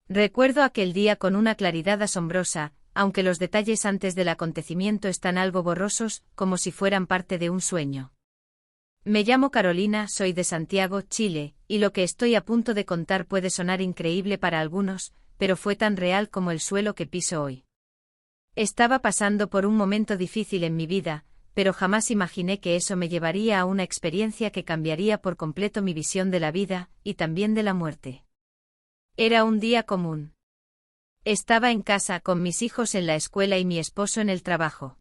Recuerdo aquel día con una claridad asombrosa, aunque los detalles antes del acontecimiento están algo borrosos, como si fueran parte de un sueño. Me llamo Carolina, soy de Santiago, Chile, y lo que estoy a punto de contar puede sonar increíble para algunos, pero fue tan real como el suelo que piso hoy. Estaba pasando por un momento difícil en mi vida, pero jamás imaginé que eso me llevaría a una experiencia que cambiaría por completo mi visión de la vida, y también de la muerte. Era un día común. Estaba en casa con mis hijos en la escuela y mi esposo en el trabajo.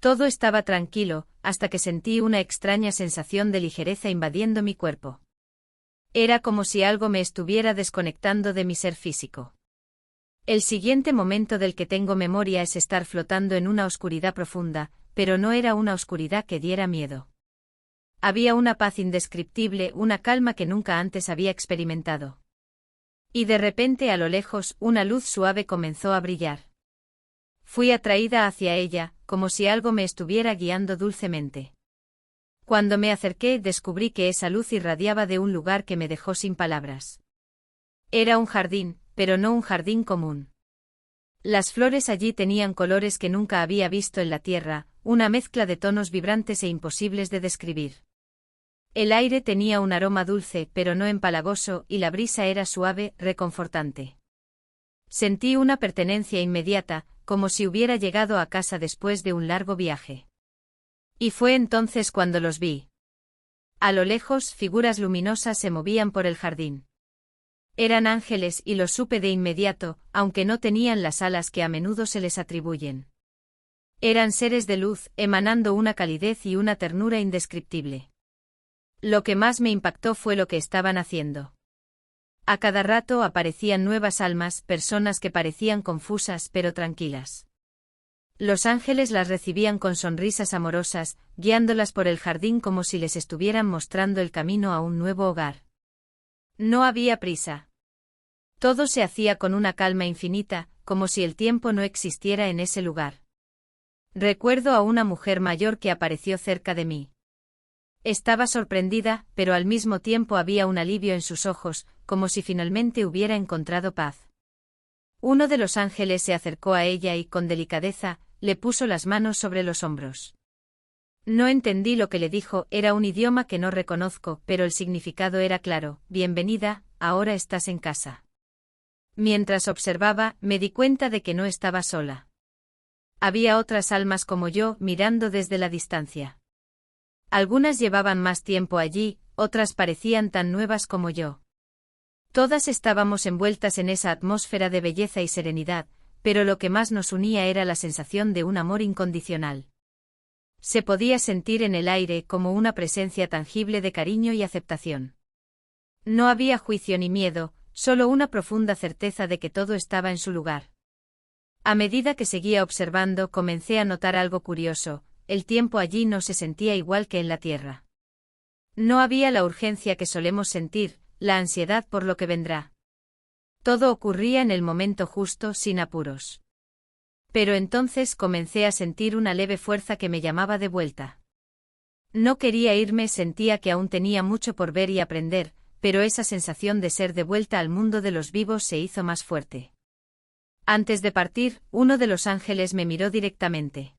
Todo estaba tranquilo, hasta que sentí una extraña sensación de ligereza invadiendo mi cuerpo. Era como si algo me estuviera desconectando de mi ser físico. El siguiente momento del que tengo memoria es estar flotando en una oscuridad profunda, pero no era una oscuridad que diera miedo. Había una paz indescriptible, una calma que nunca antes había experimentado. Y de repente a lo lejos, una luz suave comenzó a brillar. Fui atraída hacia ella, como si algo me estuviera guiando dulcemente. Cuando me acerqué, descubrí que esa luz irradiaba de un lugar que me dejó sin palabras. Era un jardín, pero no un jardín común. Las flores allí tenían colores que nunca había visto en la tierra, una mezcla de tonos vibrantes e imposibles de describir. El aire tenía un aroma dulce, pero no empalagoso, y la brisa era suave, reconfortante. Sentí una pertenencia inmediata, como si hubiera llegado a casa después de un largo viaje. Y fue entonces cuando los vi. A lo lejos, figuras luminosas se movían por el jardín. Eran ángeles y lo supe de inmediato, aunque no tenían las alas que a menudo se les atribuyen. Eran seres de luz, emanando una calidez y una ternura indescriptible. Lo que más me impactó fue lo que estaban haciendo. A cada rato aparecían nuevas almas, personas que parecían confusas pero tranquilas. Los ángeles las recibían con sonrisas amorosas, guiándolas por el jardín como si les estuvieran mostrando el camino a un nuevo hogar. No había prisa. Todo se hacía con una calma infinita, como si el tiempo no existiera en ese lugar. Recuerdo a una mujer mayor que apareció cerca de mí. Estaba sorprendida, pero al mismo tiempo había un alivio en sus ojos, como si finalmente hubiera encontrado paz. Uno de los ángeles se acercó a ella y, con delicadeza, le puso las manos sobre los hombros. No entendí lo que le dijo, era un idioma que no reconozco, pero el significado era claro: bienvenida, ahora estás en casa. Mientras observaba, me di cuenta de que no estaba sola. Había otras almas como yo, mirando desde la distancia. Algunas llevaban más tiempo allí, otras parecían tan nuevas como yo. Todas estábamos envueltas en esa atmósfera de belleza y serenidad, pero lo que más nos unía era la sensación de un amor incondicional. Se podía sentir en el aire como una presencia tangible de cariño y aceptación. No había juicio ni miedo, solo una profunda certeza de que todo estaba en su lugar. A medida que seguía observando, comencé a notar algo curioso: el tiempo allí no se sentía igual que en la tierra. No había la urgencia que solemos sentir, la ansiedad por lo que vendrá. Todo ocurría en el momento justo, sin apuros. Pero entonces comencé a sentir una leve fuerza que me llamaba de vuelta. No quería irme, sentía que aún tenía mucho por ver y aprender, pero esa sensación de ser de vuelta al mundo de los vivos se hizo más fuerte. Antes de partir, uno de los ángeles me miró directamente.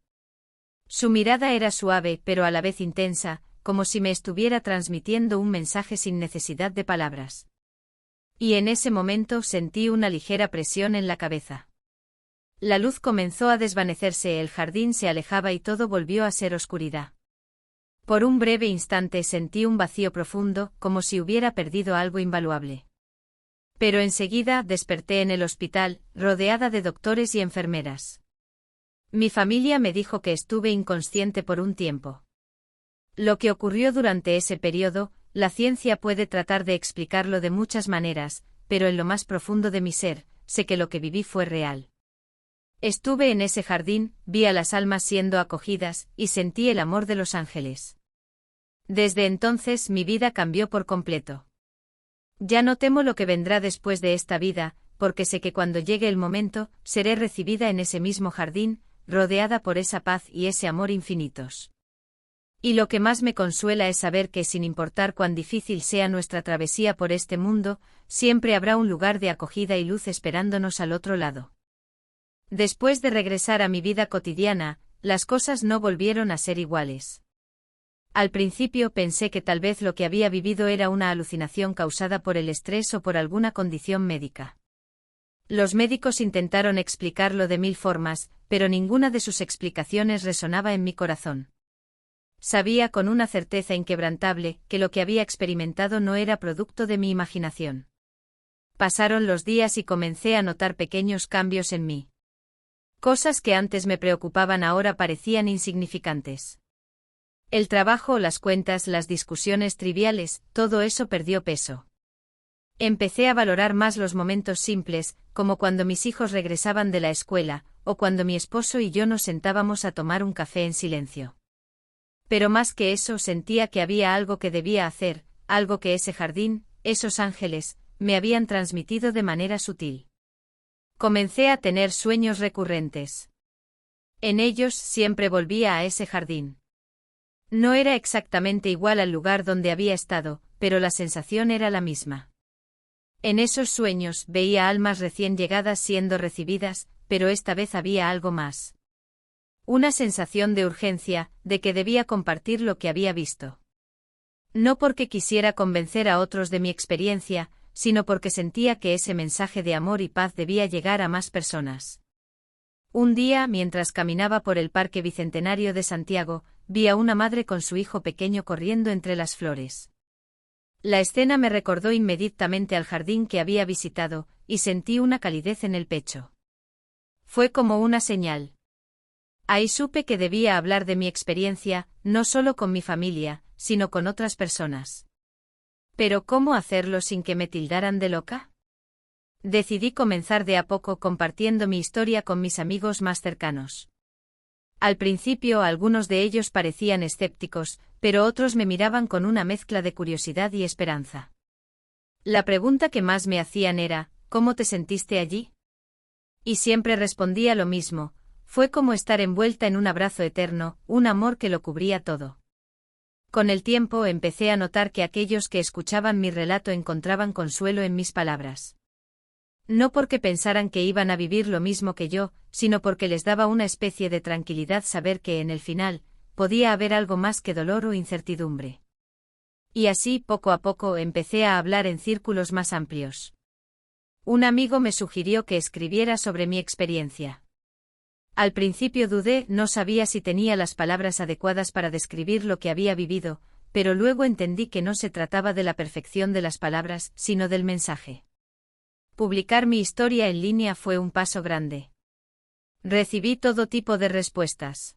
Su mirada era suave, pero a la vez intensa, como si me estuviera transmitiendo un mensaje sin necesidad de palabras. Y en ese momento sentí una ligera presión en la cabeza. La luz comenzó a desvanecerse, el jardín se alejaba y todo volvió a ser oscuridad. Por un breve instante sentí un vacío profundo, como si hubiera perdido algo invaluable. Pero enseguida desperté en el hospital, rodeada de doctores y enfermeras. Mi familia me dijo que estuve inconsciente por un tiempo. Lo que ocurrió durante ese periodo, la ciencia puede tratar de explicarlo de muchas maneras, pero en lo más profundo de mi ser, sé que lo que viví fue real. Estuve en ese jardín, vi a las almas siendo acogidas, y sentí el amor de los ángeles. Desde entonces mi vida cambió por completo. Ya no temo lo que vendrá después de esta vida, porque sé que cuando llegue el momento, seré recibida en ese mismo jardín, rodeada por esa paz y ese amor infinitos. Y lo que más me consuela es saber que, sin importar cuán difícil sea nuestra travesía por este mundo, siempre habrá un lugar de acogida y luz esperándonos al otro lado. Después de regresar a mi vida cotidiana, las cosas no volvieron a ser iguales. Al principio pensé que tal vez lo que había vivido era una alucinación causada por el estrés o por alguna condición médica. Los médicos intentaron explicarlo de 1000 formas, pero ninguna de sus explicaciones resonaba en mi corazón. Sabía con una certeza inquebrantable que lo que había experimentado no era producto de mi imaginación. Pasaron los días y comencé a notar pequeños cambios en mí. Cosas que antes me preocupaban ahora parecían insignificantes. El trabajo, las cuentas, las discusiones triviales, todo eso perdió peso. Empecé a valorar más los momentos simples, como cuando mis hijos regresaban de la escuela, o cuando mi esposo y yo nos sentábamos a tomar un café en silencio. Pero más que eso sentía que había algo que debía hacer, algo que ese jardín, esos ángeles, me habían transmitido de manera sutil. Comencé a tener sueños recurrentes. En ellos siempre volvía a ese jardín. No era exactamente igual al lugar donde había estado, pero la sensación era la misma. En esos sueños veía almas recién llegadas siendo recibidas, pero esta vez había algo más. Una sensación de urgencia, de que debía compartir lo que había visto. No porque quisiera convencer a otros de mi experiencia, sino porque sentía que ese mensaje de amor y paz debía llegar a más personas. Un día, mientras caminaba por el Parque Bicentenario de Santiago, vi a una madre con su hijo pequeño corriendo entre las flores. La escena me recordó inmediatamente al jardín que había visitado, y sentí una calidez en el pecho. Fue como una señal. Ahí supe que debía hablar de mi experiencia, no solo con mi familia, sino con otras personas. Pero ¿cómo hacerlo sin que me tildaran de loca? Decidí comenzar de a poco compartiendo mi historia con mis amigos más cercanos. Al principio algunos de ellos parecían escépticos, pero otros me miraban con una mezcla de curiosidad y esperanza. La pregunta que más me hacían era, ¿cómo te sentiste allí? Y siempre respondía lo mismo. Fue como estar envuelta en un abrazo eterno, un amor que lo cubría todo. Con el tiempo empecé a notar que aquellos que escuchaban mi relato encontraban consuelo en mis palabras. No porque pensaran que iban a vivir lo mismo que yo, sino porque les daba una especie de tranquilidad saber que en el final, podía haber algo más que dolor o incertidumbre. Y así, poco a poco, empecé a hablar en círculos más amplios. Un amigo me sugirió que escribiera sobre mi experiencia. Al principio dudé, no sabía si tenía las palabras adecuadas para describir lo que había vivido, pero luego entendí que no se trataba de la perfección de las palabras, sino del mensaje. Publicar mi historia en línea fue un paso grande. Recibí todo tipo de respuestas.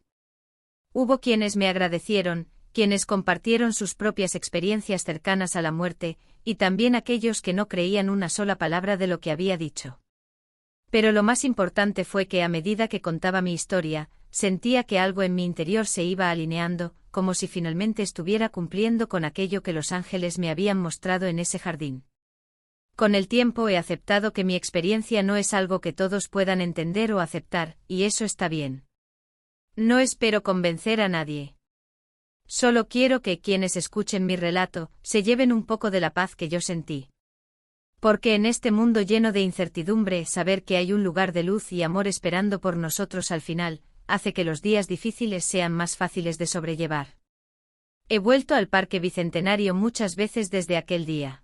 Hubo quienes me agradecieron, quienes compartieron sus propias experiencias cercanas a la muerte, y también aquellos que no creían una sola palabra de lo que había dicho. Pero lo más importante fue que a medida que contaba mi historia, sentía que algo en mi interior se iba alineando, como si finalmente estuviera cumpliendo con aquello que los ángeles me habían mostrado en ese jardín. Con el tiempo he aceptado que mi experiencia no es algo que todos puedan entender o aceptar, y eso está bien. No espero convencer a nadie. Solo quiero que quienes escuchen mi relato, se lleven un poco de la paz que yo sentí. Porque en este mundo lleno de incertidumbre, saber que hay un lugar de luz y amor esperando por nosotros al final, hace que los días difíciles sean más fáciles de sobrellevar. He vuelto al Parque Bicentenario muchas veces desde aquel día.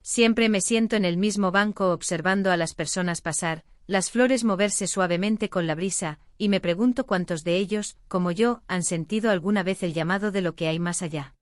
Siempre me siento en el mismo banco observando a las personas pasar, las flores moverse suavemente con la brisa, y me pregunto cuántos de ellos, como yo, han sentido alguna vez el llamado de lo que hay más allá.